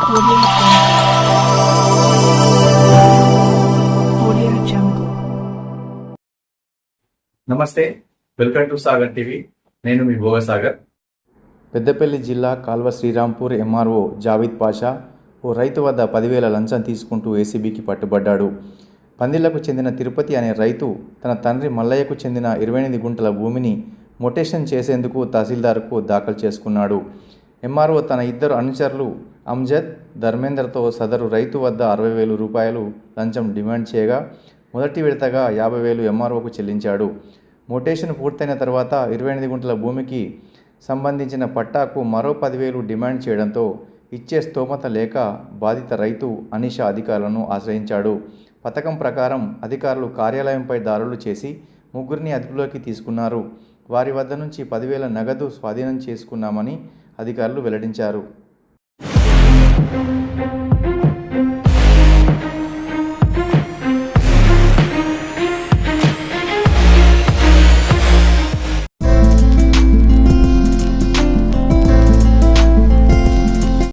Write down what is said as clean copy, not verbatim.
Audio Jungle. నమస్తే, welcome to Sagar TV. నేను మీ భోగసాగర్. పెద్దపల్లి జిల్లా కాల్వ శ్రీరాంపూర్ ఎంఆర్ఓ జావీద్ పాషా ఓ రైతు వద్ద 10,000 లంచం తీసుకుంటూ ఏసీబీకి పట్టుబడ్డాడు. పందిళ్లకు చెందిన తిరుపతి అనే రైతు తన తండ్రి మల్లయ్యకు చెందిన 28 గుంటల భూమిని మొటేషన్ చేసేందుకు తహసీల్దార్కు దాఖలు చేసుకున్నాడు. ఎంఆర్ఓ తన ఇద్దరు అనుచరులు అమ్జద్, ధర్మేందర్తో సదరు రైతు వద్ద 60,000 రూపాయలు లంచం డిమాండ్ చేయగా మొదటి విడతగా 50,000 ఎంఆర్ఓకు చెల్లించాడు. మొటేషన్ పూర్తయిన తర్వాత 28 గుంటల భూమికి సంబంధించిన పట్టాకు మరో 10,000 డిమాండ్ చేయడంతో ఇచ్చే స్తోమత లేక బాధిత రైతు అనీషా అధికారులను ఆశ్రయించాడు. పథకం ప్రకారం అధికారులు కార్యాలయంపై దాడులు చేసి ముగ్గురిని అదుపులోకి తీసుకున్నారు. వారి వద్ద నుంచి 10,000 నగదు స్వాధీనం చేసుకున్నామని అధికారులు వెల్లడించారు.